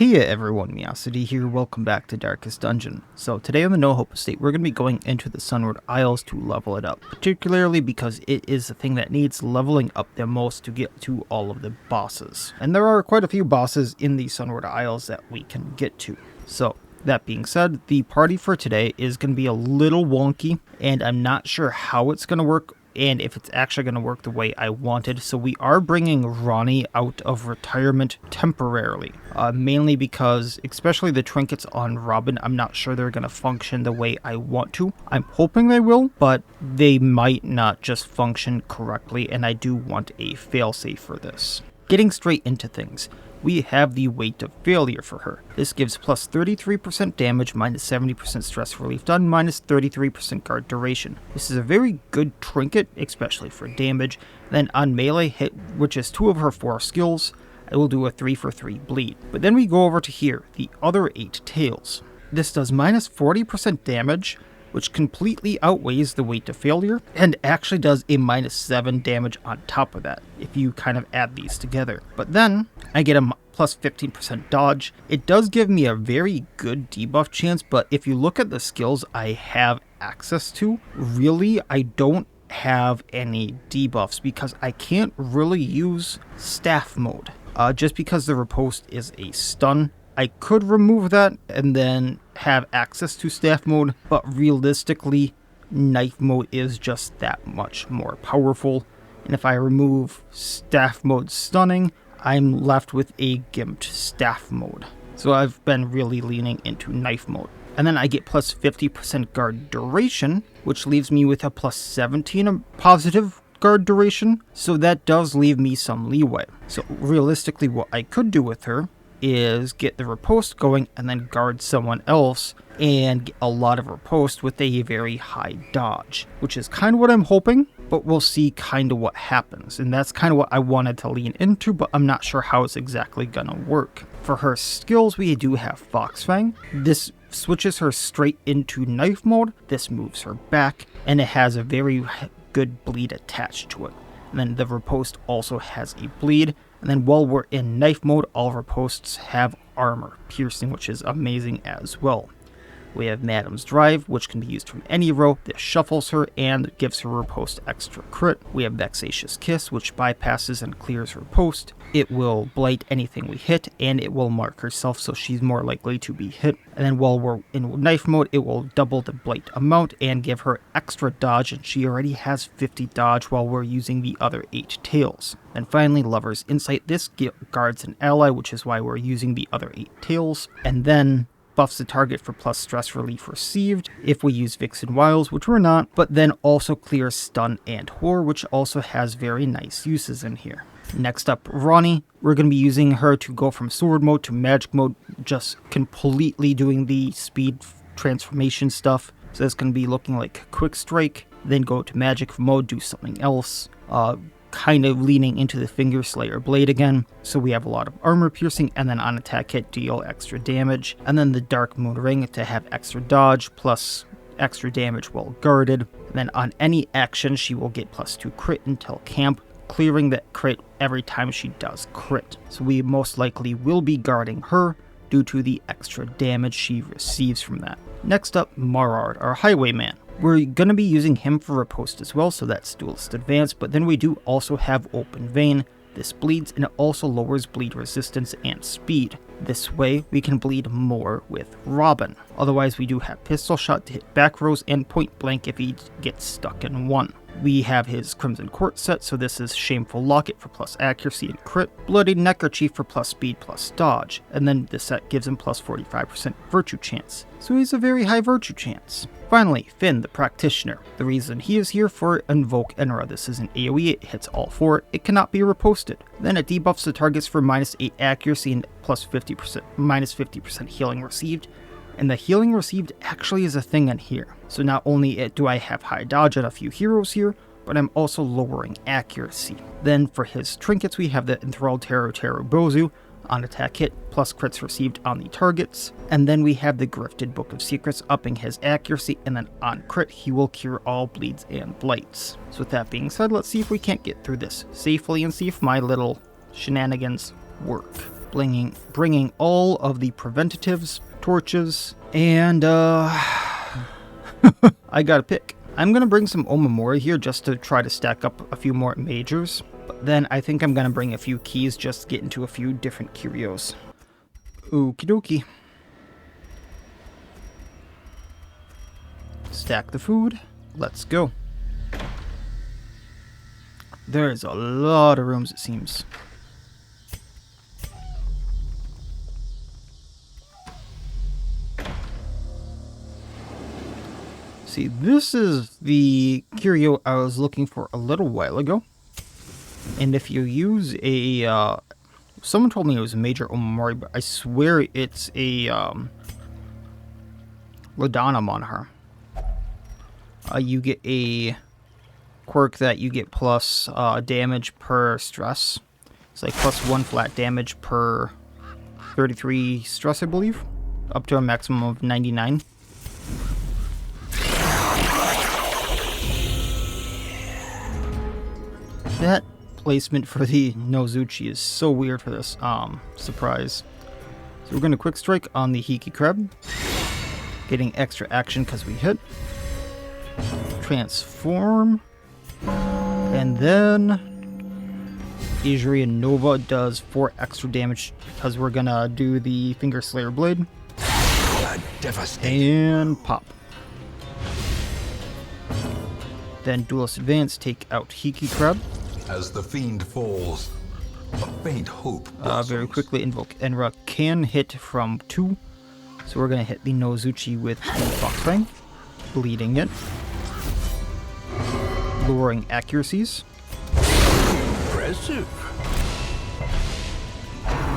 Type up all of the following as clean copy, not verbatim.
Hey everyone, Miacidae here, welcome back to Darkest Dungeon. So today on the No Hope Estate, we're going to be going into the Sunward Isles to level it up, particularly because it is the thing that needs leveling up the most to get to all of the bosses. And there are quite a few bosses in the Sunward Isles that we can get to. So, that being said, the party for today is going to be a little wonky, and I'm not sure how it's going to work and if it's actually going to work the way I wanted. So we are bringing Ronnie out of retirement temporarily, mainly because, especially the trinkets on Robin, I'm not sure they're going to function the way I want to. I'm hoping they will, but they might not just function correctly, and I do want a failsafe for this. Getting straight into things, we have the Weight of Failure for her. This gives plus 33% damage, minus 70% stress relief done, minus 33% guard duration. This is a very good trinket, especially for damage. Then on melee hit, which is 2 of her 4 skills, it will do a 3 for 3 bleed. But then we go over to here, the other 8 tails. This does minus 40% damage, which completely outweighs the Weight of Failure, and actually does a minus 7 damage on top of that, if you kind of add these together. But then, I get a plus 15% dodge. It does give me a very good debuff chance, but if you look at the skills I have access to, really, I don't have any debuffs, because I can't really use staff mode. Just because the riposte is a stun, I could remove that and then have access to staff mode, but realistically, knife mode is just that much more powerful. And if I remove staff mode stunning, I'm left with a gimped staff mode. So I've been really leaning into knife mode. And then I get plus 50% guard duration, which leaves me with a plus 17 positive guard duration. So that does leave me some leeway. So realistically, what I could do with her is get the riposte going and then guard someone else and get a lot of riposte with a very high dodge, which is kind of what I'm hoping, but we'll see kind of what happens. And that's kind of what I wanted to lean into, but I'm not sure how it's exactly gonna work. For her skills, we do have Foxfang. This switches her straight into knife mode. This moves her back, and it has a very good bleed attached to it. And then the riposte also has a bleed. And then while we're in knife mode, all ripostes have armor piercing, which is amazing as well. We have Madam's Drive, which can be used from any row. This shuffles her and gives her riposte extra crit. We have Vexatious Kiss, which bypasses and clears her riposte. It will blight anything we hit, and it will mark herself, so she's more likely to be hit. And then while we're in knife mode, it will double the blight amount and give her extra dodge, and she already has 50 dodge while we're using the other 8 tails. And finally, Lover's Insight. This guards an ally, which is why we're using the other 8 tails. And then buffs the target for plus stress relief received if we use Vixen Wiles, which we're not, but then also clears stun and horror, which also has very nice uses in here. Next up, Ronnie. We're going to be using her to go from sword mode to magic mode, just completely doing the speed transformation stuff. So it's going to be looking like Quick Strike, then go to magic mode, do something else. Kind of leaning into the Finger Slayer Blade again, so we have a lot of armor piercing, and then on attack hit deal extra damage, and then the Dark Moon Ring to have extra dodge plus extra damage while guarded. And then on any action she will get plus 2 crit until camp, clearing that crit every time she does crit. So we most likely will be guarding her due to the extra damage she receives from that. Next up, Marard, our Highwayman. We're going to be using him for riposte as well, so that's Duelist Advance, but then we do also have Open Vein. This bleeds, and it also lowers bleed resistance and speed. This way, we can bleed more with Robin. Otherwise, we do have Pistol Shot to hit back rows and Point Blank if he gets stuck in one. We have his Crimson Court set, so this is Shameful Locket for plus accuracy and crit, Bloody Neckerchief for plus speed plus dodge, and then this set gives him plus 45% virtue chance. So he's a very high virtue chance. Finally, Finn, the Practitioner. The reason he is here for Invoke Enra. This is an AoE, it hits all 4, it cannot be riposted. Then it debuffs the targets for minus 8 accuracy and plus 50%, minus 50% healing received. And the healing received actually is a thing in here. So not only do I have high dodge on a few heroes here, but I'm also lowering accuracy. Then for his trinkets, we have the Enthralled Teru Bozu, on attack hit, plus crits received on the targets. And then we have the Grifted Book of Secrets, upping his accuracy, and then on crit, he will cure all bleeds and blights. So with that being said, let's see if we can't get through this safely and see if my little shenanigans work. bringing all of the preventatives, torches, and I gotta pick. I'm gonna bring some Omamori here just to try to stack up a few more majors, but then I think I'm gonna bring a few keys just to get into a few different curios. Okie dokie. Stack the food. Let's go. There's a lot of rooms, it seems. See, this is the curio I was looking for a little while ago. And if you use a... someone told me it was a major Omamori, but I swear it's a Ladana on her. You get a quirk that you get plus damage per stress. It's like plus 1 flat damage per 33 stress, I believe. Up to a maximum of 99. That placement for the Nozuchi is so weird for this surprise. So we're going to quick strike on the Hiki Crab. Getting extra action because we hit. Transform. And then Ijiri and Nova does 4 extra damage because we're going to do the Finger Slayer Blade. And pop. Then Duelist Advance, take out Hiki Crab. As the fiend falls, a faint hope very quickly invoke Enra, can hit from 2. So we're going to hit the Nozuchi with the Foxfang, bleeding it. Lowering accuracies. Impressive.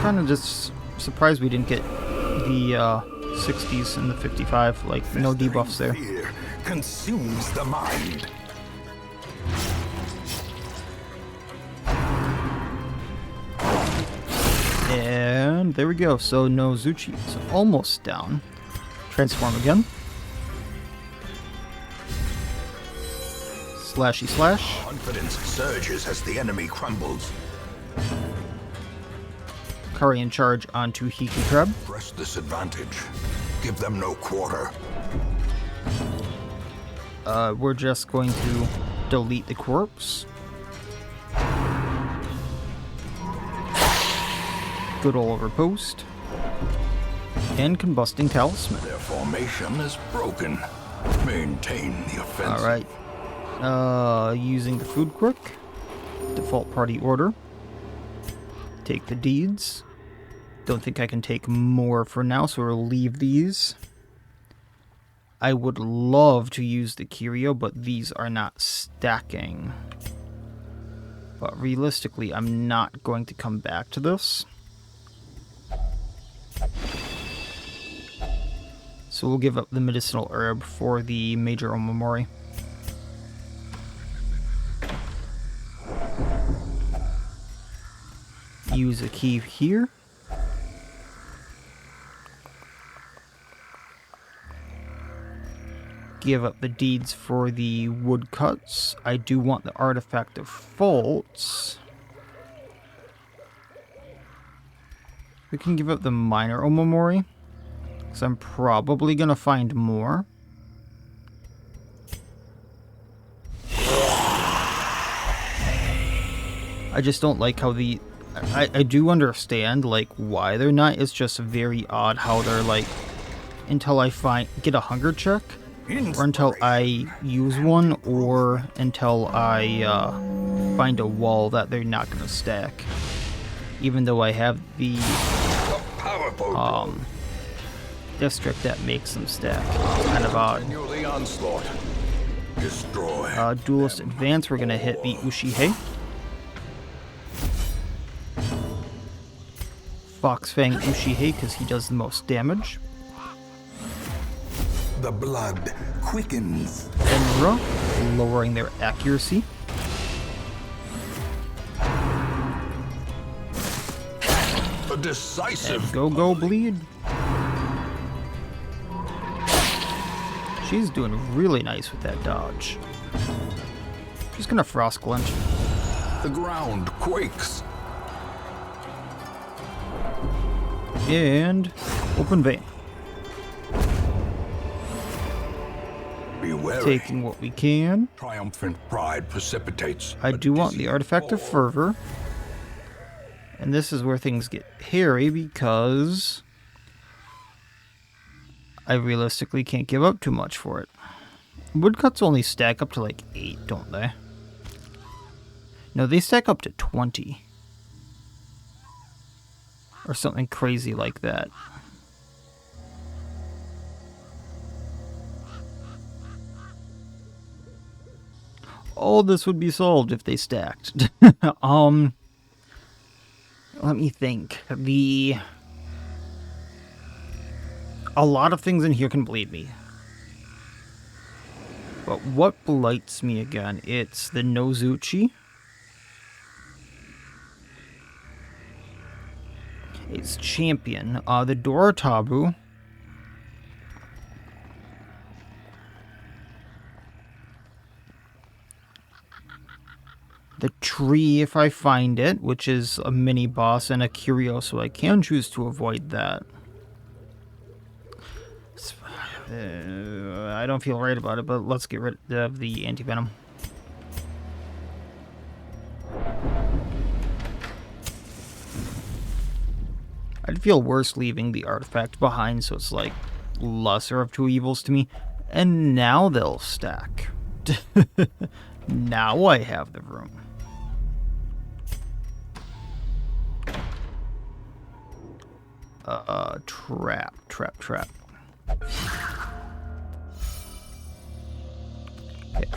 Kind of just surprised we didn't get the 60s and the 55, like no debuffs there. Fear consumes the mind. And there we go. So Nozuchi is almost down. Transform again. Slashy slash. Confidence surges as the enemy crumbles. Karian charge onto Hiki Crab. Press this advantage. Give them no quarter. We're just going to delete the corpse. Good old Riposte. And Combusting Talisman. Their formation is broken. Maintain the offensive. Alright. Using the food quirk. Default party order. Take the deeds. Don't think I can take more for now, so we'll leave these. I would love to use the curio, but these are not stacking. But realistically, I'm not going to come back to this. So we'll give up the medicinal herb for the major Omamori. Use a key here. Give up the deeds for the woodcuts. I do want the artifact of faults. We can give up the minor Omamori, because I'm probably going to find more. I just don't like how the... I do understand, like, why they're not. It's just very odd how they're, like, until I get a hunger check, or until I use one, or until I find a wall that they're not going to stack. Even though I have the district that makes them stack. It's kind of odd. Duelist Advance, we're going to hit the Ushihei. Foxfang Ushihei, because he does the most damage. The blood quickens. Enra, lowering their accuracy. A decisive. And go bleed. She's doing really nice with that dodge. She's gonna Frost Glunch. The ground quakes. And open vein. Be wary. Taking what we can. Triumphant pride precipitates. I a do want the dizzy Artifact of fall. Fervor. And this is where things get hairy because I realistically can't give up too much for it. Woodcuts only stack up to like 8, don't they? No, they stack up to 20. Or something crazy like that. All this would be solved if they stacked. Let me think. A lot of things in here can bleed me. But what blights me again? It's the Nozuchi. It's Champion. The Doratabu. The Tree, if I find it, which is a mini-boss and a curio, so I can choose to avoid that. I don't feel right about it, but let's get rid of the anti-venom. I'd feel worse leaving the artifact behind, so it's like lesser of two evils to me. And now they'll stack. Now I have the room. Trap. Okay.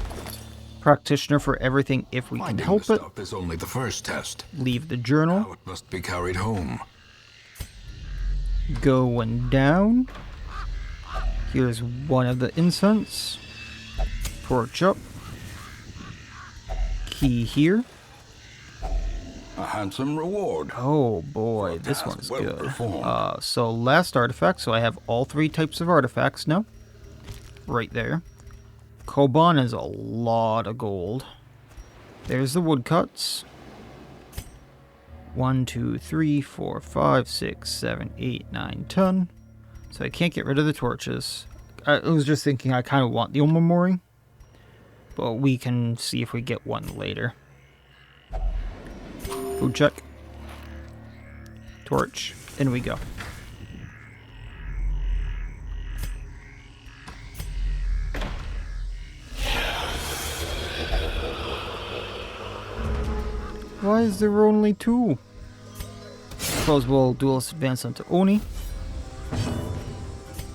Practitioner for everything if we can Finding help the it. stuff is only the first test. Leave the journal. Now it must be carried home. Going down. Here's one of the incense. Torch up. Key here. A handsome reward. Oh boy, For a this task one's well good. performed. So last artifact, so I have all 3 types of artifacts now. Right there. Koban is a lot of gold. There's the woodcuts. 1, 2, 3, 4, 5, 6, 7, 8, 9, 10. So I can't get rid of the torches. I was just thinking I kind of want the Omamori. But we can see if we get one later. Food check. Torch. In we go. Why is there only 2? Suppose we'll duelist advance onto Oni.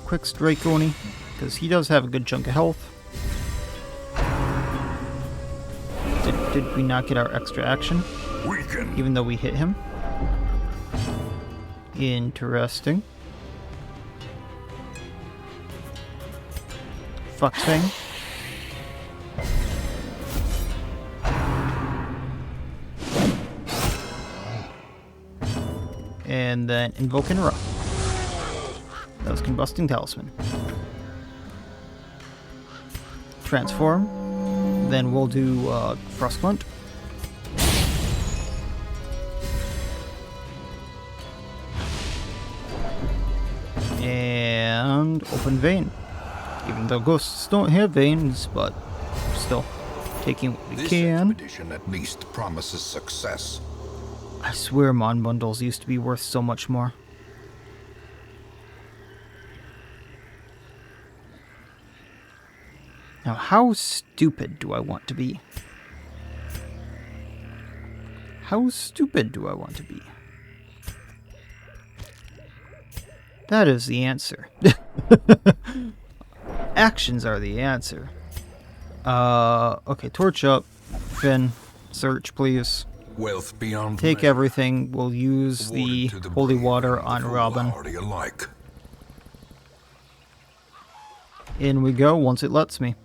Quick strike Oni, because he does have a good chunk of health. Did we not get our extra action? Weaken. Even though we hit him. Interesting. Foxfang. And then invoke and erupt. That was combusting talisman. Transform. Then we'll do Frostblunt. And open vein. Even though ghosts don't have veins, but still taking what we This can. expedition at least promises success. I swear Mon bundles used to be worth so much more. Now, how stupid do I want to be? How stupid do I want to be? That is the answer. Actions are the answer. Okay, torch up. Finn, search, please. Wealth beyond Take measure, everything. We'll use the awarded to holy brave water and on the Robin. foolhardy alike. In we go once it lets me.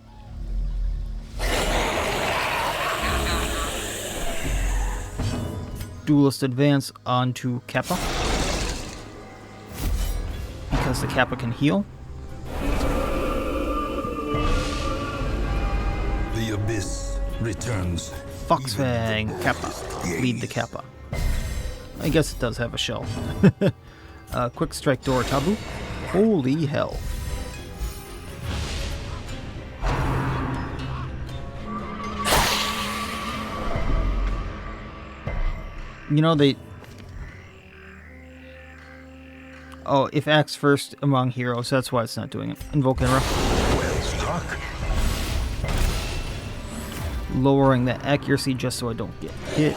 Duelist advance onto Kappa. Because the Kappa can heal. The abyss returns. Foxfang Kappa. Lead the Kappa. I guess it does have a shell. Quick strike door tabu. Holy hell. You know, they... Oh, if axe first among heroes, that's why it's not doing it. Invoke Enra. Well struck. Lowering the accuracy just so I don't get hit.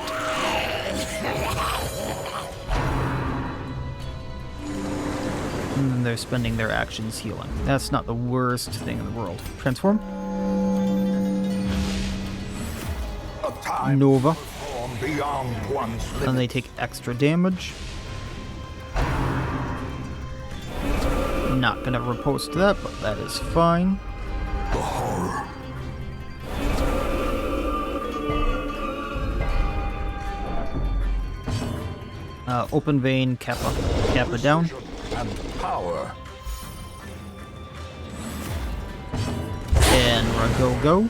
And then they're spending their actions healing. That's not the worst thing in the world. Transform. A time Nova. beyond one's limit. And they take extra damage. Not gonna riposte that, but that is fine. The horror. Open vein, Kappa down. And power. And go.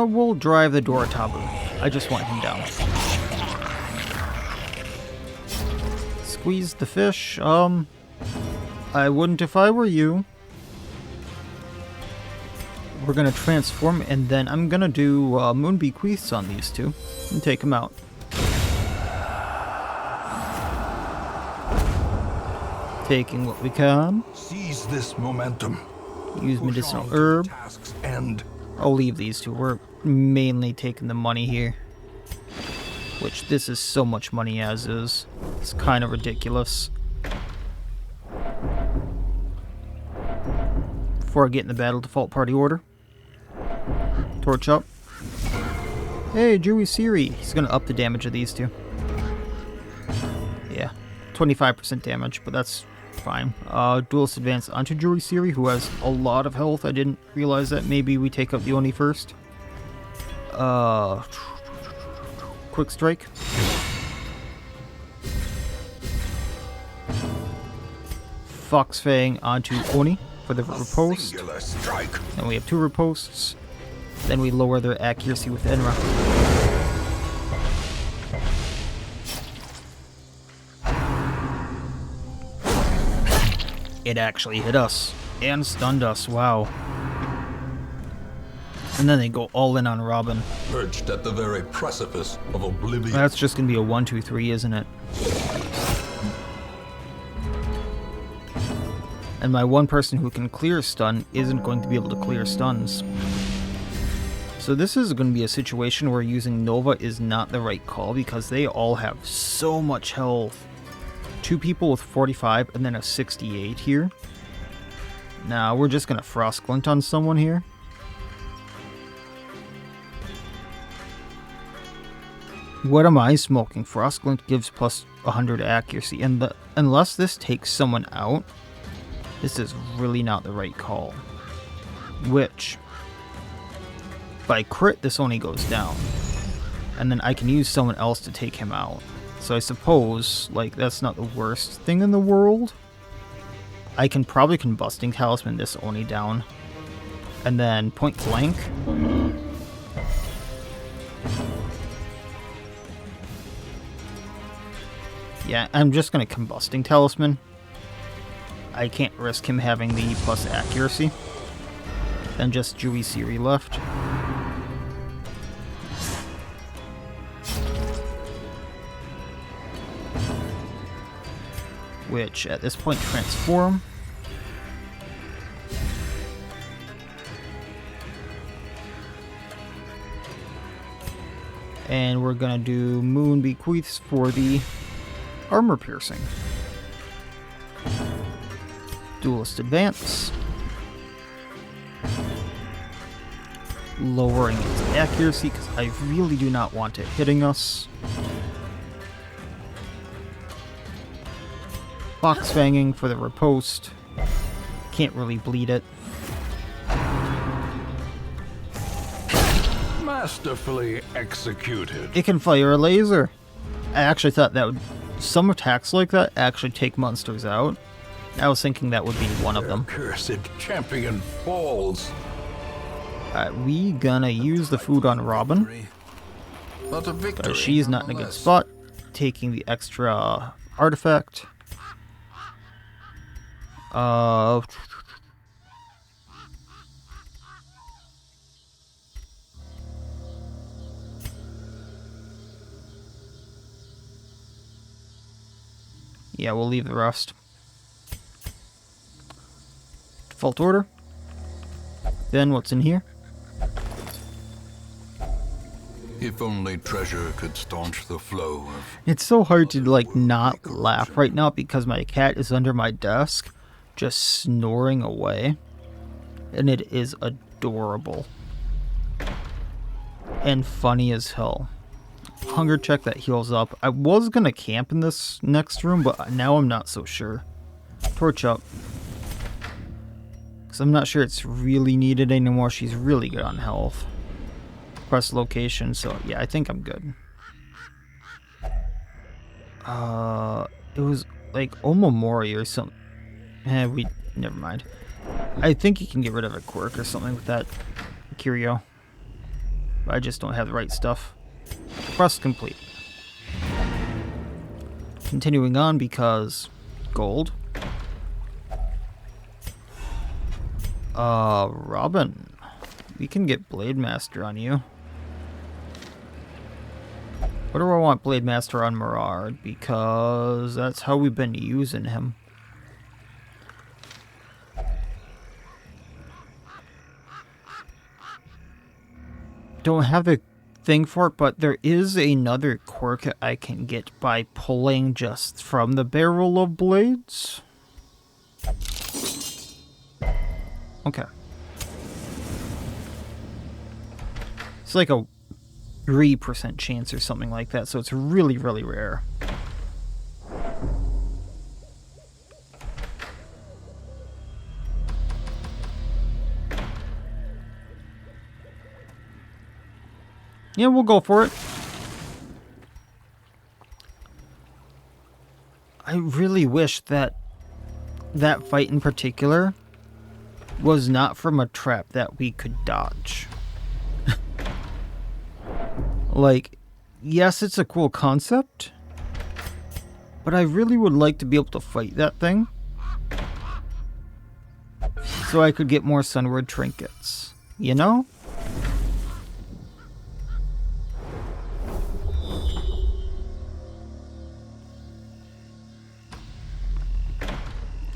We'll drive the door tabu. I just want him down. Squeeze the fish. I wouldn't if I were you. We're gonna transform, and then I'm gonna do moon bequeaths on these two and take them out. Taking what we can. Seize this momentum. Use Push medicinal on to herb. the task's end. I'll leave these two. We're mainly taking the money here. Which, this is so much money as is. It's kind of ridiculous. Before I get in the battle default party order. Torch up. Hey, Jewy Siri. He's going to up the damage of these two. Yeah. 25% damage, but that's fine. Duelist advance onto Jewy Siri, who has a lot of health. I didn't realize that. Maybe we take out the Oni first. Quick strike. Foxfang onto Oni for the riposte. Singular strike. And we have 2 ripostes. Then we lower their accuracy with Enra. It actually hit us. And stunned us, wow. And then they go all in on Robin. Perched at the very precipice of oblivion. That's just gonna be a 1-2-3, isn't it? And my one person who can clear stun isn't going to be able to clear stuns. So this is going to be a situation where using Nova is not the right call because they all have so much health. 2 people with 45 and then a 68 here. Now we're just going to Frost Glint on someone here. What am I smoking? Frost Glint gives plus 100 accuracy, and unless this takes someone out, this is really not the right call. Which, if I crit, this only goes down. And then I can use someone else to take him out. So I suppose, like, that's not the worst thing in the world. I can probably Combusting Talisman this Oni down. And then point blank. Yeah, I'm just going to Combusting Talisman. I can't risk him having the plus accuracy. Then just Jewy Siri left. Which, at this point, transform. And we're gonna do Moon Bequeaths for the armor piercing. Duelist advance. Lowering its accuracy because I really do not want it hitting us. Fox Fanging for the riposte. Can't really bleed it. Masterfully executed. It can fire a laser. I actually thought that would... Some attacks like that actually take monsters out. I was thinking that would be one of them. Cursed champion falls. We gonna use the food on Robin. But a victory, She's not in a good nonetheless. spot. Taking the extra artifact. Yeah, we'll leave the rest. Default order. Then what's in here? If only treasure could staunch the flow of... It's so hard to like not laugh right now because my cat is under my desk just snoring away. And it is adorable. And funny as hell. Hunger check that heals up. I was gonna camp in this next room, but now I'm not so sure. Torch up. Because I'm not sure it's really needed anymore. She's really good on health. Press location, so yeah, I think I'm good. It was like Omamori or something. Never mind. I think you can get rid of a quirk or something with that curio. I just don't have the right stuff. Quest complete. Continuing on because gold. Robin. We can get Blade Master on you. What do I want Blade Master on Mirard? Because that's how we've been using him. Don't have the thing for it, but there is another quirk I can get by pulling just from the barrel of blades. Okay. It's like a 3% chance or something like that, so it's really, really rare. Yeah, we'll go for it. I really wish that that fight in particular was not from a trap that we could dodge. Like, yes, it's a cool concept, but I really would like to be able to fight that thing so I could get more Sunward trinkets, you know?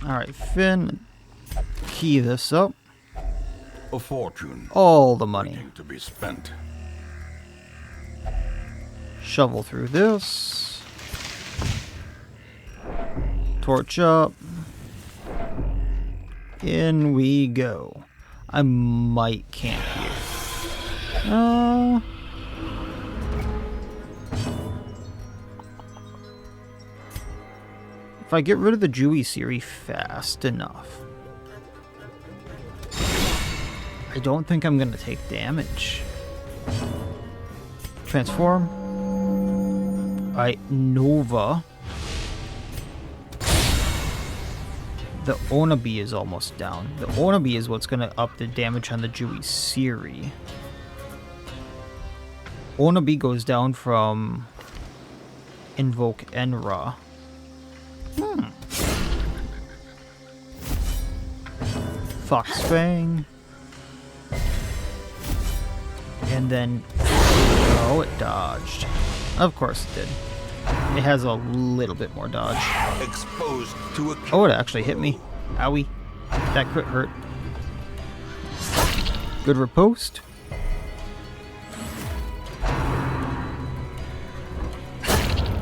Alright, Finn, key this up. A fortune All the money. waiting to be spent. Shovel through this. Torch up. In we go. I might camp here. If I get rid of the Jewy Siri fast enough, I don't think I'm gonna take damage. Transform. Alright, Nova. The Onabi is almost down. The Onabi is what's gonna up the damage on the Jewy Siri. Onabi goes down from Invoke Enra. Foxfang. And then... Oh, it dodged. Of course it did. It has a little bit more dodge. Exposed to a... Oh, it actually hit me. Owie. That crit hurt. Good riposte.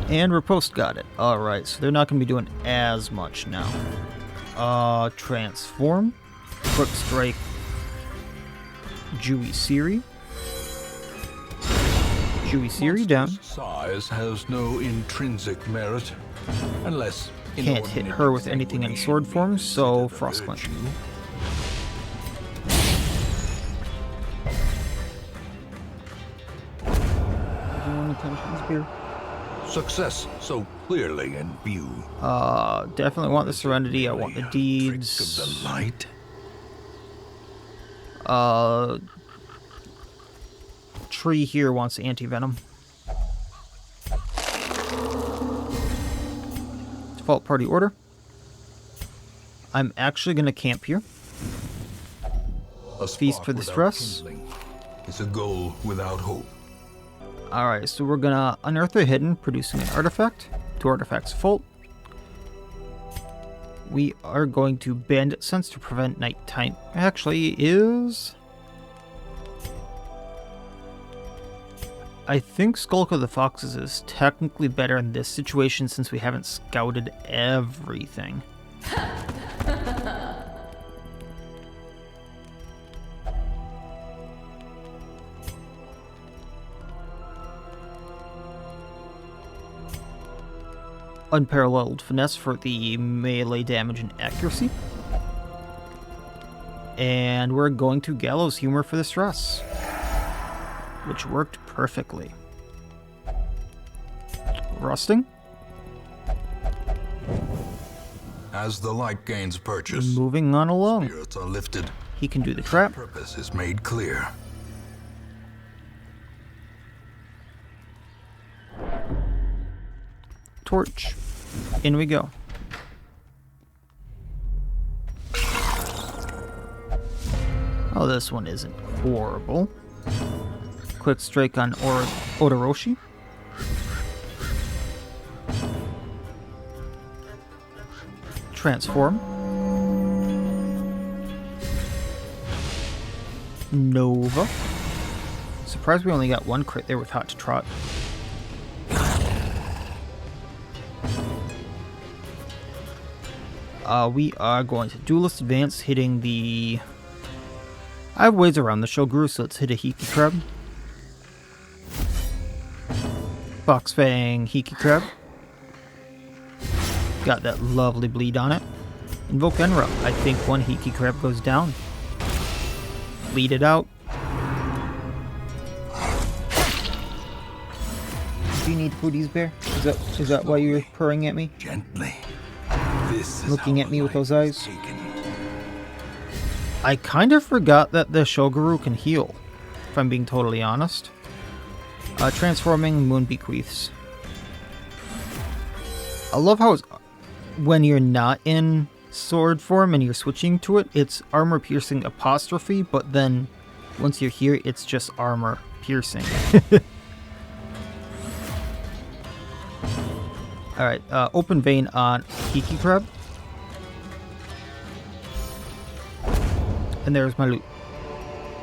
And riposte got it. Alright, so they're not going to be doing as much now. Transform. Quick Strike. Jewy Siri. Jewy Siri down. Size has no intrinsic merit, unless Can't hit her with anything in sword form, so Frost Clench. Success so clearly in view. Definitely want the Serenity. I want the Trick deeds. of the light. tree here wants anti-venom. Default party order. I'm actually going to camp here. A Feast for the without stress. kindling is a goal without hope. Alright, so we're going to unearth a hidden, producing an artifact. 2 artifacts full. We are going to Bandit Sense to prevent nighttime. Actually, is... I think Skulk of the Foxes is technically better in this situation since we haven't scouted everything. Unparalleled finesse for the melee damage and accuracy. And we're going to Gallows Humor for the stress, which worked perfectly. Rusting. As the light gains purchase, Moving on along. spirits are lifted. He can do the trap. Purpose is made clear. Torch. In we go. Oh, this one isn't horrible. Quick strike on Odoroshi. Transform. Nova. Surprised we only got 1 crit there with Hot to Trot. We are going to Duelist Advance, hitting the... I have ways around the Shoguru, so let's hit a Hiki Crab. Fox Fang, Hiki Crab. Got that lovely bleed on it. Invoke Enra. I think 1 Hiki Crab goes down. Bleed it out. Do you need foodies, Bear? Is that why you're purring at me? Gently. This is Looking how at me with life those is eyes? taken. I kind of forgot that the Shoguru can heal, if I'm being totally honest. Transforming Moon Bequeaths. I love how when you're not in sword form and you're switching to it, it's armor piercing apostrophe, but then once you're here, it's just armor piercing. Alright, open vein on Hiki Crab. And there's my loot.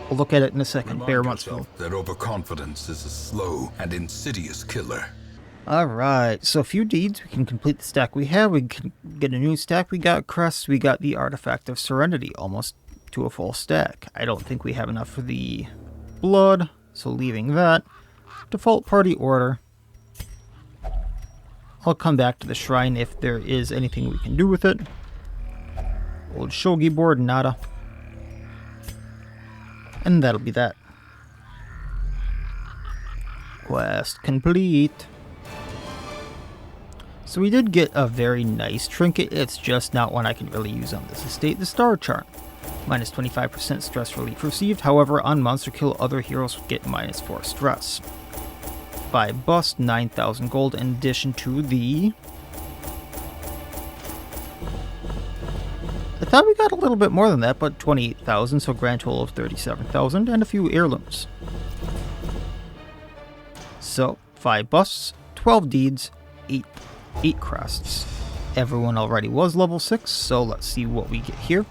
We'll look at it in a second. Bear Remind wants to. yourself that overconfidence is a slow and insidious killer. Alright, so a few deeds. We can complete the stack we have. We can get a new stack. We got Crest. We got the Artifact of Serenity, almost to a full stack. I don't think we have enough for the Blood, so leaving that. Default party order. I'll come back to the shrine if there is anything we can do with it. Old shogi board, nada. And that'll be that. Quest complete. So we did get a very nice trinket. It's just not one I can really use on this estate. The Star Charm. Minus 25% stress relief received. However, on monster kill, other heroes get minus 4 stress. By bust, 9,000 gold in addition to the... I thought we got a little bit more than that, but 28,000, so grand total of 37,000, and a few heirlooms. So, 5 busts, 12 deeds, 8 crests. Everyone already was level 6, so let's see what we get here.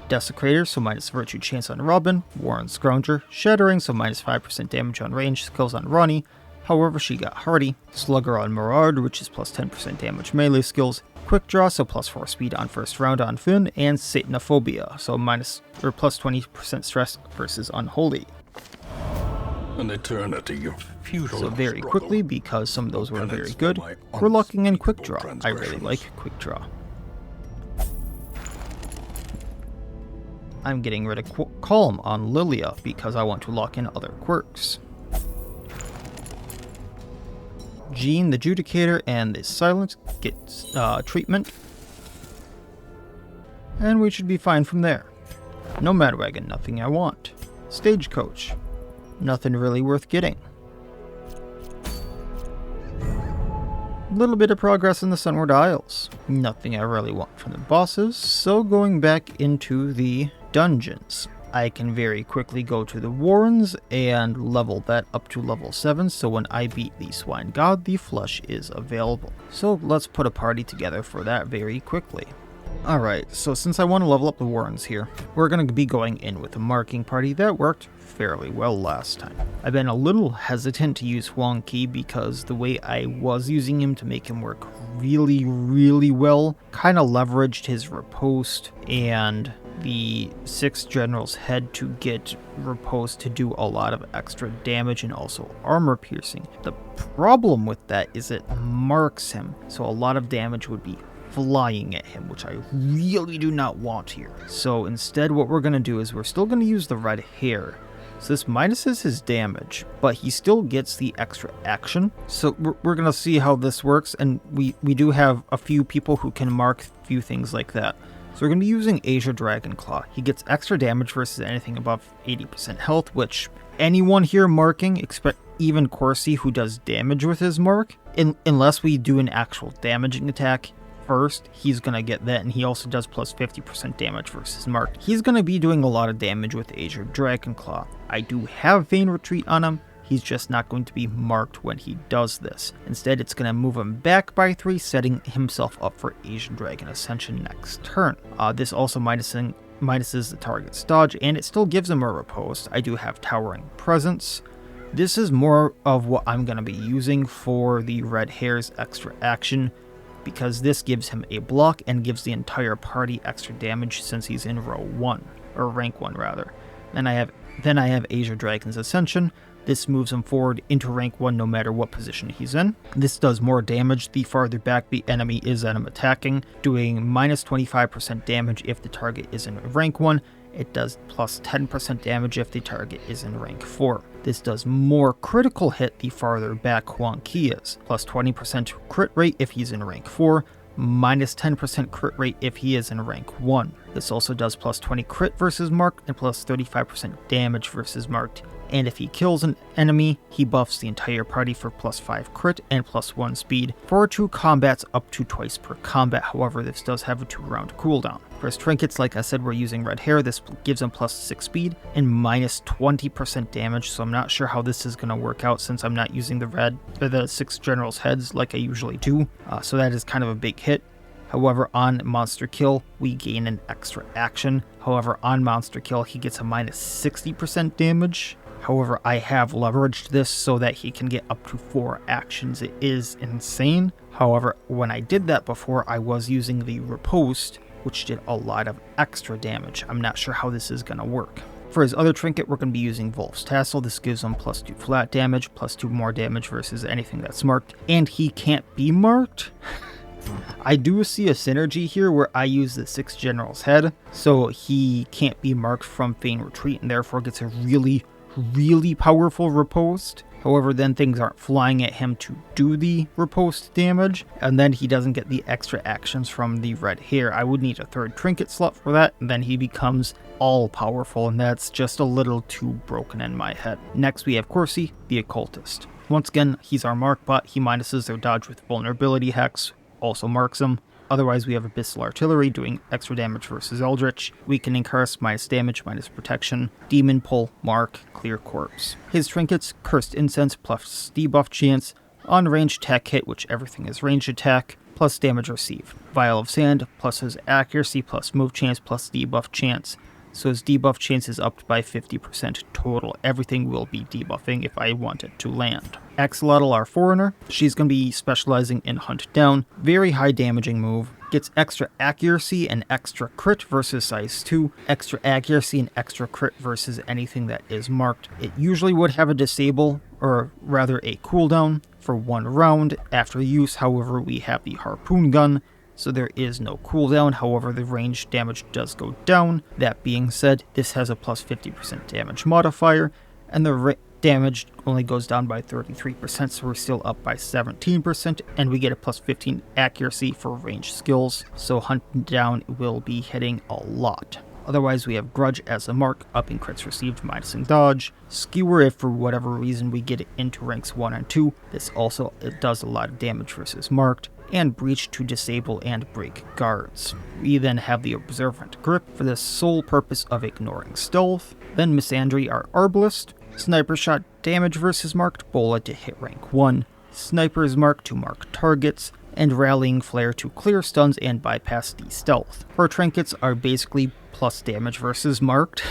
Desecrator, so minus virtue chance on Robin. Warren Scrounger. Shattering, so minus 5% damage on range, skills on Ronnie. However, she got Hardy. Slugger on Mirard, which is plus 10% damage melee skills. Quick Draw, so plus 4 speed on first round on Finn. And Satanophobia, so plus 20% stress versus Unholy. An eternity of futile So very struggle. quickly, because some of those were very Penance for good, my we're locking in Quick unspeakable Draw. I really transgressions. like Quick Draw. I'm getting rid of Calm on Lilia because I want to lock in other quirks. Jean, the Judicator, and the Silence get treatment. And we should be fine from there. Nomad Wagon, nothing I want. Stagecoach. Nothing really worth getting. Little bit of progress in the Sunward Isles. Nothing I really want from the bosses, so going back into the dungeons. I can very quickly go to the Warrens and level that up to level 7, so when I beat the Swine God, the flesh is available. So let's put a party together for that very quickly. Alright, so since I want to level up the Warrens here, we're going to be going in with a marking party that worked fairly well last time. I've been a little hesitant to use Huang Qi because the way I was using him to make him work really well kind of leveraged his riposte and the 6 general's head to get riposte to do a lot of extra damage and also armor piercing. The problem with that is it marks him, so a lot of damage would be flying at him, which I really do not want here. So instead what we're going to do is we're still going to use the red hair. So this minuses his damage, but he still gets the extra action. So we're going to see how this works, and we do have a few people who can mark a few things like that. So we're going to be using Asia Dragonclaw. He gets extra damage versus anything above 80% health, which anyone here marking, expect even Corsi who does damage with his mark, unless we do an actual damaging attack first, he's going to get that, and he also does plus 50% damage versus marked. He's going to be doing a lot of damage with Asia Dragonclaw. I do have Vain Retreat on him. He's just not going to be marked when he does this. Instead, it's going to move him back by 3, setting himself up for Asian Dragon Ascension next turn. This also minuses the target's dodge, and it still gives him a riposte. I do have Towering Presence. This is more of what I'm going to be using for the Red Hair's extra action, because this gives him a block and gives the entire party extra damage since he's in row 1, or rank 1 rather. Then I have Asia Dragon's Ascension. This moves him forward into rank 1 no matter what position he's in. This does more damage the farther back the enemy is that I'm attacking, doing minus 25% damage if the target is in rank 1. It does plus 10% damage if the target is in rank 4. This does more critical hit the farther back Huang Qi is, plus 20% crit rate if he's in rank 4, minus 10% crit rate if he is in rank 1. This also does plus 20 crit versus marked and plus 35% damage versus marked. And if he kills an enemy, he buffs the entire party for plus 5 crit and plus 1 speed for 2 combats up to twice per combat. However, this does have a 2-round cooldown. For his trinkets, like I said, we're using Red Hair. This gives him plus 6 speed and minus 20% damage, so I'm not sure how this is going to work out since I'm not using the 6 generals' heads like I usually do. So that is kind of a big hit. However, on monster kill, we gain an extra action. However, on monster kill, he gets a minus 60% damage. However, I have leveraged this so that he can get up to 4 actions. It is insane. However, when I did that before, I was using the riposte, which did a lot of extra damage. I'm not sure how this is going to work. For his other trinket, we're going to be using Wolf's Tassel. This gives him plus 2 flat damage, plus 2 more damage versus anything that's marked. And he can't be marked. I do see a synergy here where I use the 6 general's head, so he can't be marked from Feign Retreat and therefore gets a really powerful riposte. However, then things aren't flying at him to do the riposte damage, and then he doesn't get the extra actions from the Red Hair. I would need a 3rd trinket slot for that, and then he becomes all powerful, and that's just a little too broken in my head. Next we have Corsi, the Occultist. Once again, he's our mark bot. He minuses their dodge with Vulnerability Hex, also marks them. Otherwise, we have Abyssal Artillery doing extra damage versus Eldritch, Weakening Curse, minus damage, minus protection, Demon Pull, Mark, Clear Corpse. His trinkets, Cursed Incense plus debuff chance, on range attack hit, which everything is range attack, plus damage received. Vial of Sand, plus his accuracy, plus move chance, plus debuff chance. So his debuff chance is upped by 50% total. Everything will be debuffing if I want it to land. Axolotl, our foreigner, she's going to be specializing in Hunt Down. Very high damaging move. Gets extra accuracy and extra crit versus size 2. Extra accuracy and extra crit versus anything that is marked. It usually would have a disable, or rather a cooldown, for 1 round after use. However, we have the Harpoon Gun, so there is no cooldown. However, the range damage does go down. That being said, this has a plus 50% damage modifier, and the damage only goes down by 33%, so we're still up by 17%, and we get a plus 15 accuracy for range skills, so Hunt Down will be hitting a lot. Otherwise, we have Grudge as a mark, upping crits received, minusing dodge. Skewer, if for whatever reason we get it into ranks 1 and 2. This also it does a lot of damage versus marked. And Breach to disable and break guards. We then have the Observant Grip for the sole purpose of ignoring stealth. Then Misandry, our Arbalist. Sniper Shot damage versus marked, Bullet to hit rank 1. Sniper's Mark to mark targets. And Rallying Flare to clear stuns and bypass the stealth. Her trinkets are basically plus damage versus marked.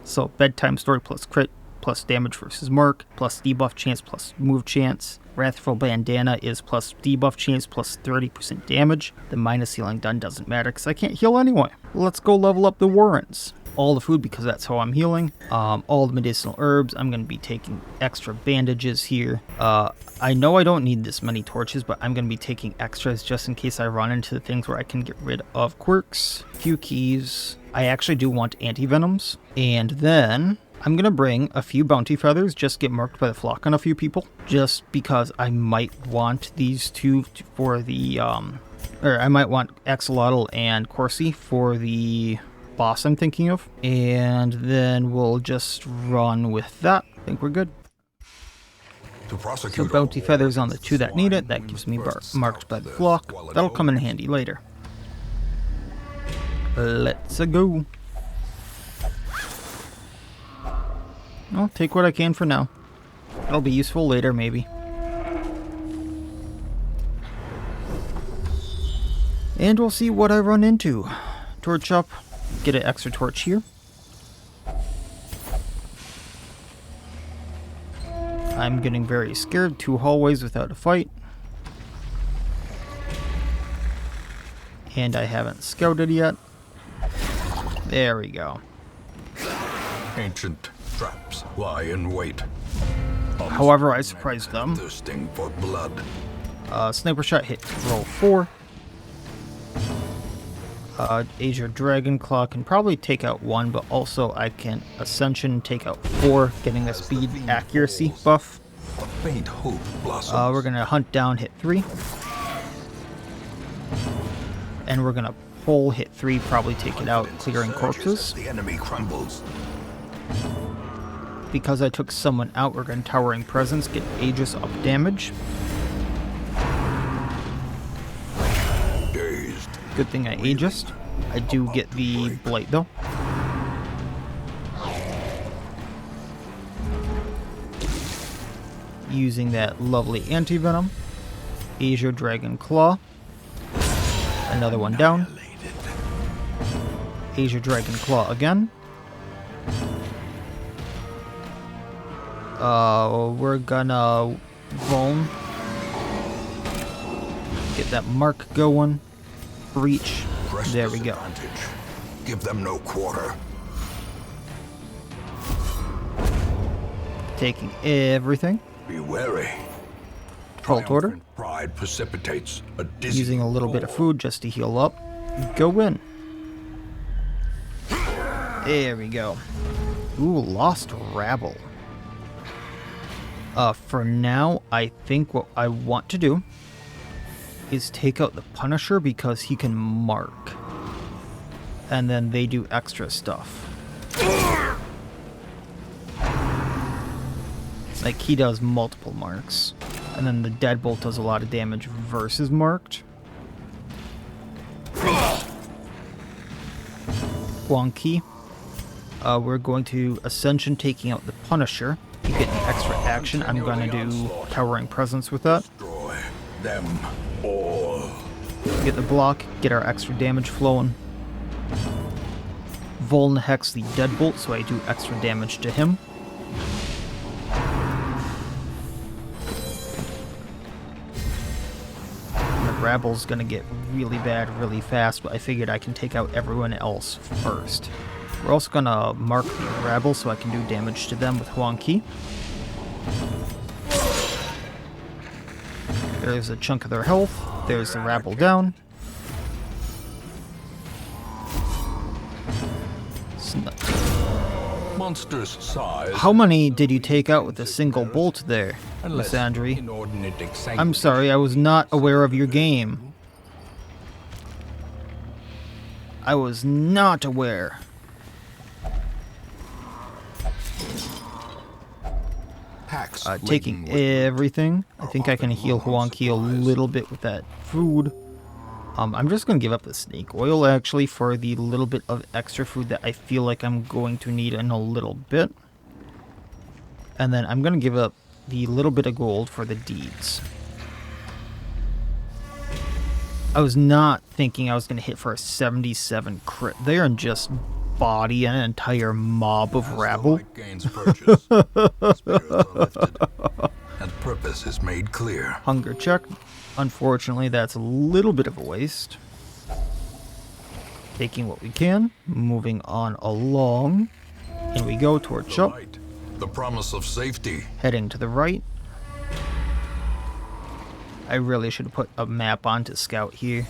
So Bedtime Story plus crit, plus damage versus mark, plus debuff chance, plus move chance. Wrathful Bandana is plus debuff chance, plus 30% damage. The minus healing done doesn't matter because I can't heal anyway. Let's go level up the Warrens. All the food because that's how I'm healing. All the medicinal herbs. I'm going to be taking extra bandages here. I know I don't need this many torches, but I'm going to be taking extras just in case I run into the things where I can get rid of quirks. A few keys. I actually do want anti-venoms. And then I'm going to bring a few bounty feathers, just get marked by the flock on a few people. Just because I might want these two for the, or I might want Axolotl and Corsi for the boss I'm thinking of. And then we'll just run with that. I think we're good. So bounty feathers on the 2 that need it. That gives me marked by the flock. That'll come in handy later. Let's go. I'll take what I can for now. It'll be useful later, maybe. And we'll see what I run into. Torch up. Get an extra torch here. I'm getting very scared. 2 hallways without a fight. And I haven't scouted yet. There we go. Ancient traps lie in wait. However, I surprised them. Thirsting for blood. Sniper Shot hit roll 4. Azure Dragon Claw can probably take out 1, but also I can Ascension take out 4, getting the speed accuracy buff. A faint hope blossoms. We're gonna hunt down, hit 3. And we're gonna pull, hit 3, probably take it out, clearing corpses. The enemy crumbles. Because I took someone out, we're gonna Towering Presence, get Aegis up damage. Dazed. Good thing I Aegised. I do get the Blight though. Using that lovely anti-venom. Azure Dragon Claw. Another one down. Azure Dragon Claw again. We're gonna Vuln. Get that mark going. Breach. There we go. Give them no quarter. Taking everything. Be wary. Cult Order. Pride precipitates a dizzy Using a little bit of food just to heal up. Go in. There we go. Ooh, lost Rabble. For now, I think what I want to do is take out the Punisher because he can mark. And then they do extra stuff. Like, he does multiple marks. And then the Deadbolt does a lot of damage versus marked. Wonky. We're going to Ascension, taking out the Punisher. You get an extra action. I'm going to do Towering Presence with that. Destroy them all. Get the block, get our extra damage flowing. Vuln Hex the Deadbolt, so I do extra damage to him. And the Rabble's gonna get really bad really fast, but I figured I can take out everyone else first. We're also gonna mark the Rabble so I can do damage to them with Huang Qi. There's a chunk of their health. There's the Rabble down. Monstrous size. How many did you take out with a single bolt there, Misandry? I'm sorry, I was not aware of your game. I was not aware. packs taking laden with everything. I are think I can often heal low on Huanqi a supplies. little bit with that food. I'm just going to give up the snake oil, actually, for the little bit of extra food that I feel like I'm going to need in a little bit. And then I'm going to give up the little bit of gold for the deeds. I was not thinking I was going to hit for a 77 crit there and just body an entire mob of rabble. As the light gains purchase, spirits are lifted, and purpose is made clear. Hunger check. Unfortunately, that's a little bit of a waste. Taking what we can, moving on along. In we go, torch The up, light, the promise of safety. heading to the right. I really should have put a map on to scout here.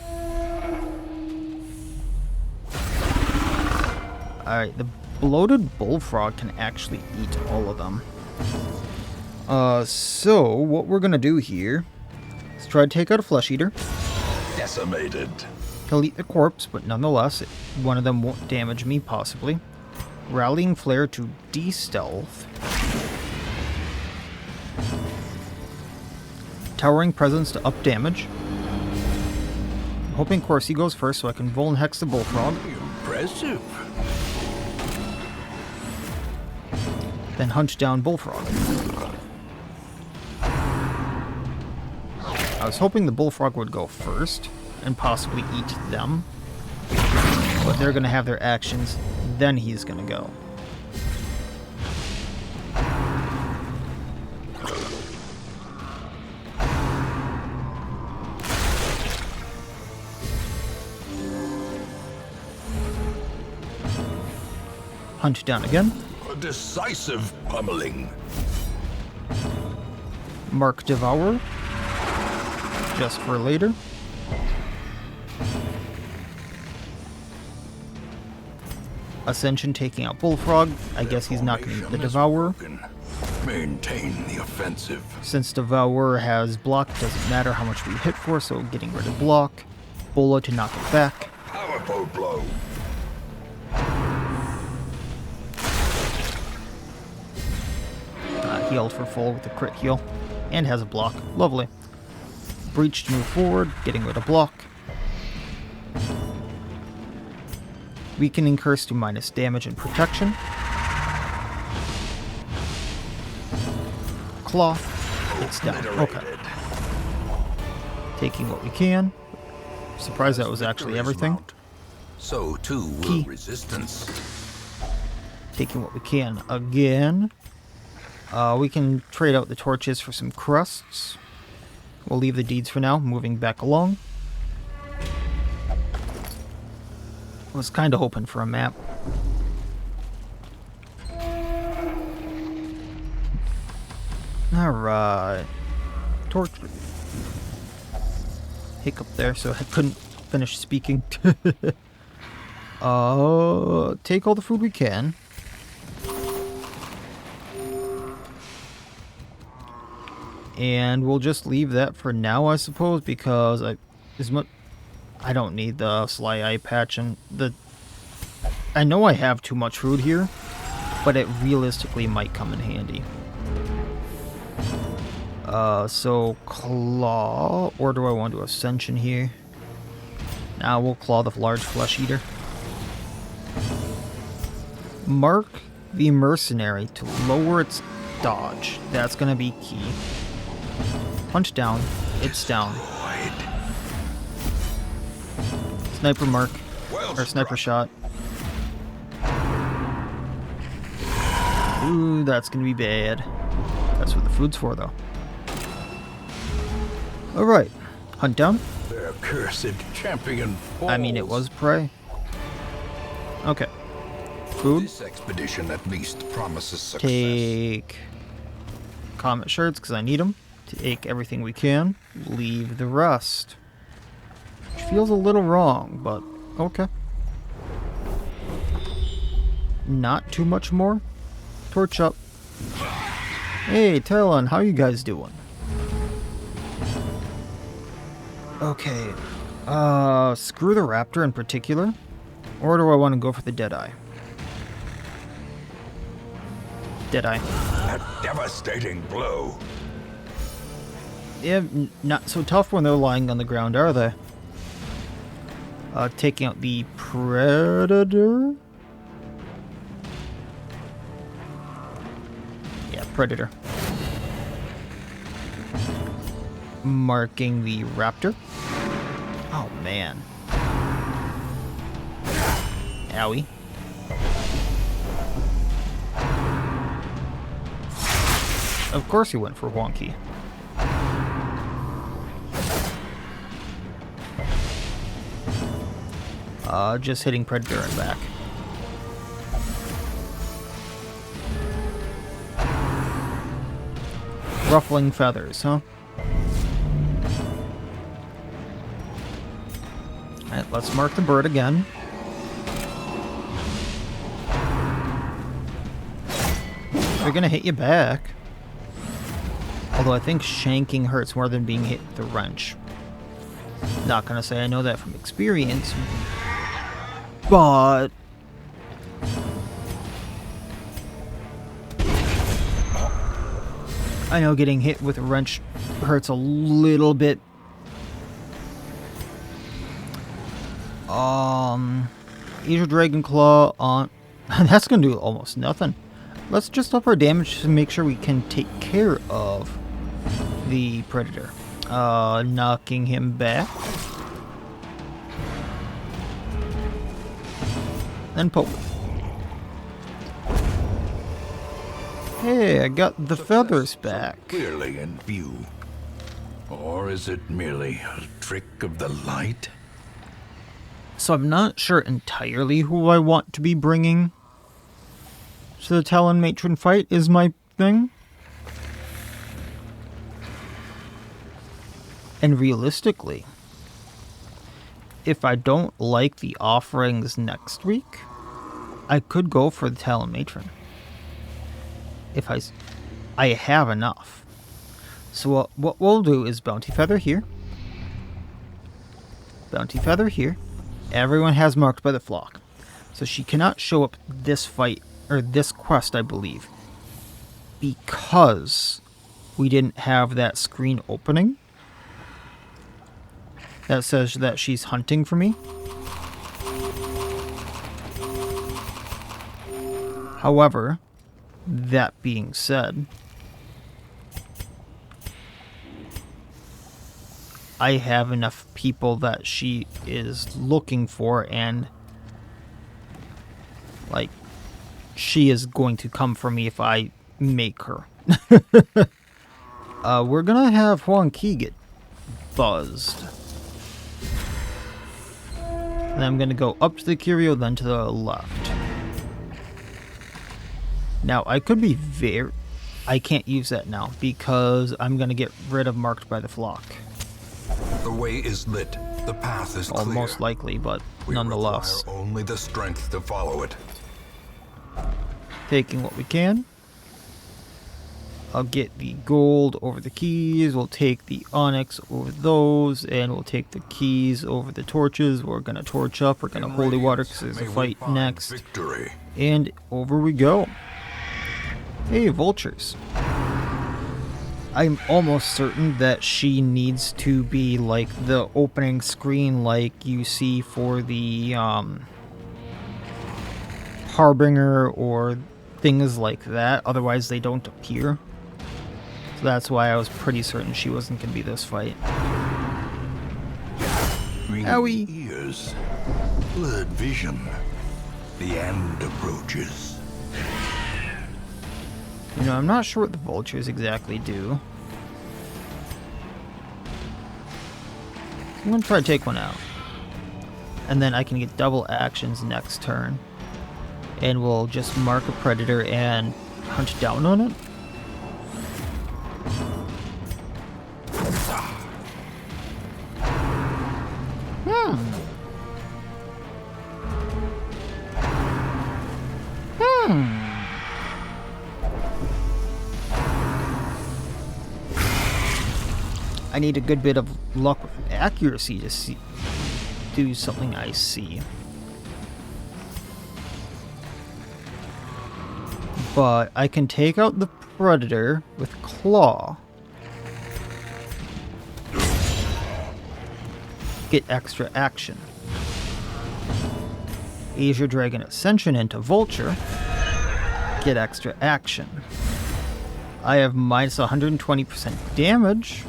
Alright, the bloated bullfrog can actually eat all of them. So what we're gonna do here is try to take out a flesh eater. Decimated. He'll eat the corpse, but nonetheless, one of them won't damage me, possibly. Rallying Flare to de-stealth. Towering Presence to up damage. I'm hoping Corsi goes first so I can Vuln Hex the Bullfrog. Impressive. Then Hunch down Bullfrog. I was hoping the Bullfrog would go first and possibly eat them. But they're going to have their actions, then he's going to go. Hunt down again. A decisive pummeling. Mark Devourer. Just for later. Ascension taking out Bullfrog. I guess he's not going to eat the Devourer. Maintain the offensive. Since Devourer has block, it doesn't matter how much we hit for, so getting rid of block. Bola to knock it back. Powerful blow. Healed for full with the crit heal. And has a block. Lovely. Breach to move forward, getting rid of block. Weakening Curse to minus damage and protection. Claw. It's down. Okay. Taking what we can. Surprised that was actually everything. So too will resistance. Taking what we can again. We can trade out the torches for some crusts. We'll leave the deeds for now, moving back along. Was kind of hoping for a map. Alright. Torch. Hiccup there, so I couldn't finish speaking. Take all the food we can. And we'll just leave that for now, I suppose, because I don't need the Sly Eye patch, and I know I have too much food here, but it realistically might come in handy. So Claw, or do I want to Ascension here? Now we'll Claw the large flesh eater. Mark the Mercenary to lower its dodge. That's gonna be key. Punch down. It's down. Sniper mark. Or sniper shot. Ooh, that's gonna be bad. That's what the food's for, though. Alright. Hunt down. Their cursed champion falls. I mean, it was prey. Okay. Food. This expedition at least promises success. Take Comet Shards, because I need them. Take everything we can. Leave the rest. Which feels a little wrong, but okay. Not too much more. Torch up. Hey, Talon, how you guys doing? Okay. Screw the raptor in particular. Or do I want to go for the Deadeye? Deadeye. That devastating blow. Yeah, not so tough when they're lying on the ground, are they? Taking out the Predator? Yeah, Predator. Marking the Raptor. Oh, man. Owie. Of course he went for wonky. Just hitting Predator and back. Ruffling feathers, huh? Alright, let's mark the bird again. They're gonna hit you back. Although I think shanking hurts more than being hit with the wrench. Not gonna say I know that from experience, but I know getting hit with a wrench hurts a little bit. Asia Dragon Claw on. That's gonna do almost nothing. Let's just up our damage to make sure we can take care of the Predator. Knocking him back. Then poke. Hey, I got the feathers back. Clearly in view. Or is it merely a trick of the light? So I'm not sure entirely who I want to be bringing to the Talon Matron fight is my thing. And realistically, if I don't like the offerings next week, I could go for the Talon Matron. If I have enough. So what we'll do is Bounty Feather here. Bounty Feather here. Everyone has marked by the flock. So she cannot show up this fight, or this quest, I believe. Because we didn't have that screen opening. That says that she's hunting for me. However, that being said, I have enough people that she is looking for, and like, she is going to come for me if I make her. We're gonna have Huang Qi get buzzed. And I'm gonna go up to the Curio, then to the left. Now, I could be I can't use that now, because I'm gonna get rid of Marked by the Flock. The way is lit. The path is clear. Most likely, but nonetheless. We require only the strength to follow it. Taking what we can. I'll get the gold over the keys. We'll take the onyx over those, and we'll take the keys over the torches. We're gonna torch up. We're gonna holy water because there's a fight next. Victory. And over we go. Hey, vultures. I'm almost certain that she needs to be like the opening screen like you see for the Harbinger or things like that. Otherwise they don't appear. So that's why I was pretty certain she wasn't going to be this fight. Owie. Ears. Blurred vision. The end approaches. You know, I'm not sure what the vultures exactly do. I'm going to try to take one out. And then I can get double actions next turn. And we'll just mark a predator and hunt down on it. I need a good bit of luck with accuracy to do something I see. But I can take out the Predator with Claw. Get extra action. Azure Dragon Ascension into Vulture. Get extra action. I have minus 120% damage.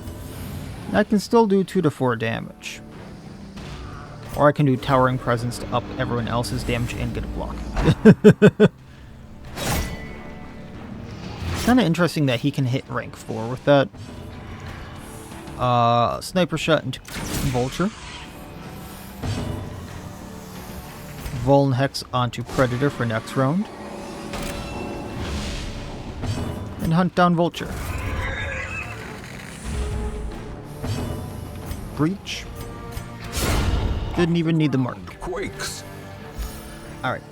I can still do 2 to 4 damage. Or I can do Towering Presence to up everyone else's damage and get a block. Kind of interesting that he can hit rank 4 with that. Sniper Shot into Vulture. Vuln Hex onto Predator for next round. And hunt down Vulture. Breach. Didn't even need the mark. Quakes. Alright.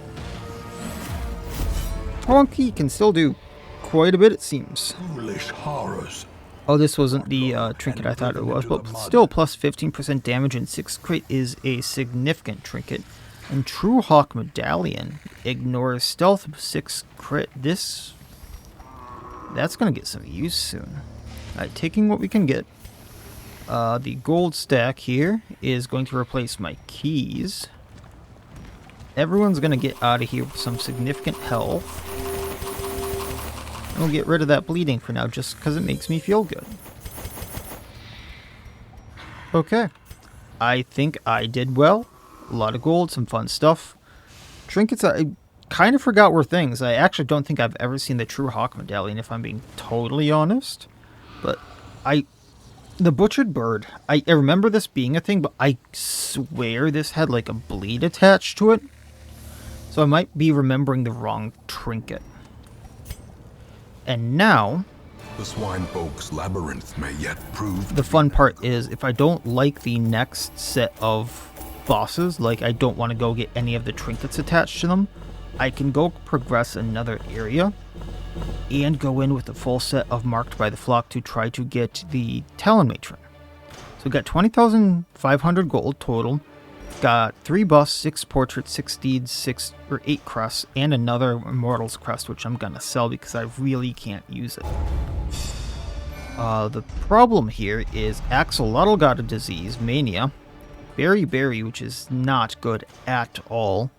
Honky can still do quite a bit, it seems. Foolish horrors. Oh, this wasn't the trinket I thought it was, but still plus 15% damage and 6 crit is a significant trinket. And True Hawk Medallion ignores stealth 6 crit. That's gonna get some use soon. Alright, taking what we can get. The gold stack here is going to replace my keys. Everyone's gonna get out of here with some significant health. And we'll get rid of that bleeding for now, just because it makes me feel good. Okay. I think I did well. A lot of gold, some fun stuff. Trinkets, I kind of forgot were things. I actually don't think I've ever seen the True Hawk Medallion, if I'm being totally honest. But the Butchered Bird, I remember this being a thing, but I swear this had like a bleed attached to it. So I might be remembering the wrong trinket. And now, The Swinefolk's labyrinth may yet prove the fun part is if I don't like the next set of bosses, like I don't want to go get any of the trinkets attached to them, I can go progress another area and go in with a full set of Marked by the Flock to try to get the Talon Matron. So we got 20,500 gold total. Got 3 busts, 6 portraits, 6 deeds, 8 crests, and another Immortal's crest, which I'm gonna sell because I really can't use it. The problem here is Axolotl got a disease, Mania. Berry, which is not good at all.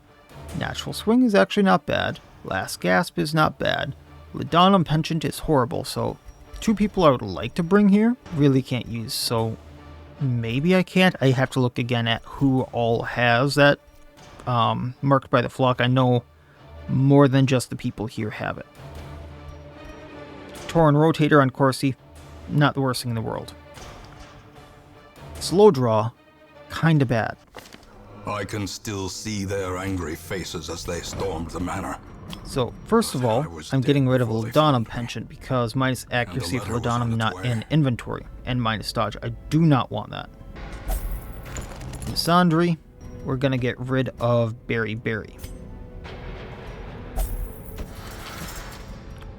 Natural Swing is actually not bad. Last Gasp is not bad. Ladonum Penchant is horrible, so 2 people I would like to bring here, really can't use, so maybe I can't. I have to look again at who all has that Marked by the Flock. I know more than just the people here have it. Torn Rotator on Corsi, not the worst thing in the world. Slow Draw, kinda bad. I can still see their angry faces as they stormed the manor. So, first of all, I'm getting rid of Ladonum Penchant because minus accuracy for Ladonum not in inventory, and minus dodge. I do not want that. Misandry, we're gonna get rid of Berry.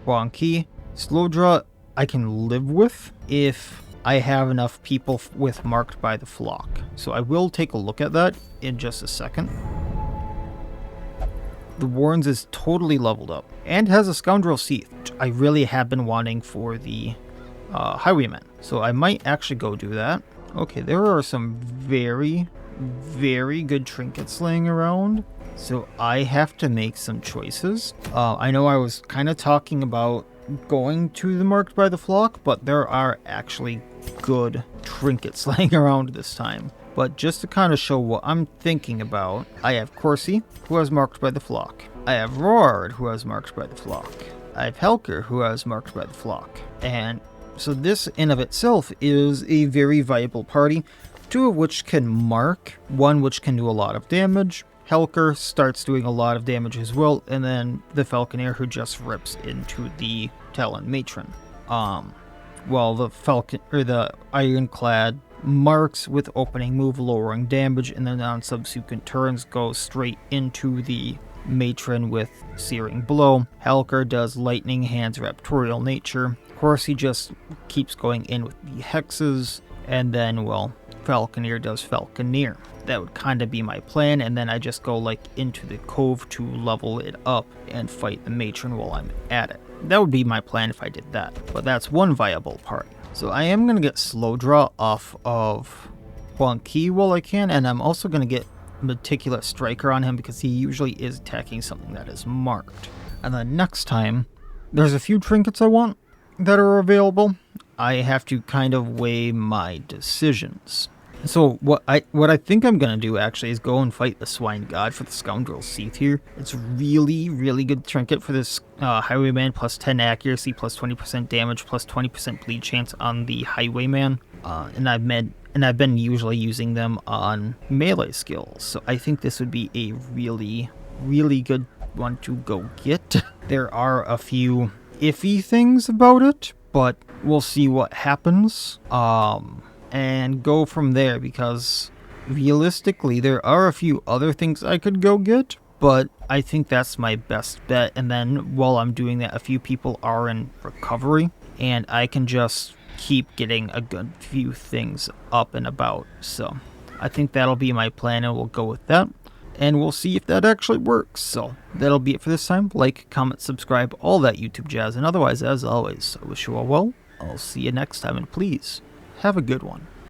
Wonky, Slow Draw, I can live with if I have enough people with Marked by the Flock. So I will take a look at that in just a second. The Warrens is totally leveled up and has a Scoundrel Seath, which I really have been wanting for the Highwaymen. So I might actually go do that. Okay, there are some very good trinkets laying around. So I have to make some choices. I know I was kind of talking about going to the Marked by the Flock, but there are actually good trinkets laying around this time. But just to kind of show what I'm thinking about, I have Corsi, who has Marked by the Flock. I have Roard, who has Marked by the Flock. I have Helker, who has Marked by the Flock. And so this in of itself is a very viable party, 2 of which can mark, 1 which can do a lot of damage. Helker starts doing a lot of damage as well, and then the Falconeer, who just rips into the Talon Matron. While the Ironclad marks with opening move, lowering damage, and then on subsequent turns goes straight into the Matron with Searing Blow. Helker does Lightning Hands, Raptorial Nature. Corsi just keeps going in with the hexes, and then, well, Falconeer does Falconeer. that would kind of be my plan, and then I just go like into the cove to level it up and fight the matron while I'm at it. That would be my plan if I did that, but that's one viable part. So I am going to get slow draw off of Huang Qi while I can, and I'm also going to get Meticulous Striker on him because he usually is attacking something that is marked. And then next time, there's a few trinkets I want that are available. I have to kind of weigh my decisions. So what I think I'm going to do actually is go and fight the Swine God for the Scoundrel Seath here. It's really, really good trinket for this Highwayman, plus 10 accuracy, plus 20% damage, plus 20% bleed chance on the Highwayman. And I've been usually using them on melee skills. So I think this would be a really, really good one to go get. There are a few iffy things about it, but we'll see what happens. And go from there, because realistically there are a few other things I could go get, but I think that's my best bet. And then while I'm doing that, a few people are in recovery and I can just keep getting a good few things up and about. So I think that'll be my plan, and we'll go with that, and we'll see if that actually works. So that'll be it for this time. Like, comment, subscribe, all that YouTube jazz, and otherwise, as always, I wish you all well. I'll see you next time, and please have a good one.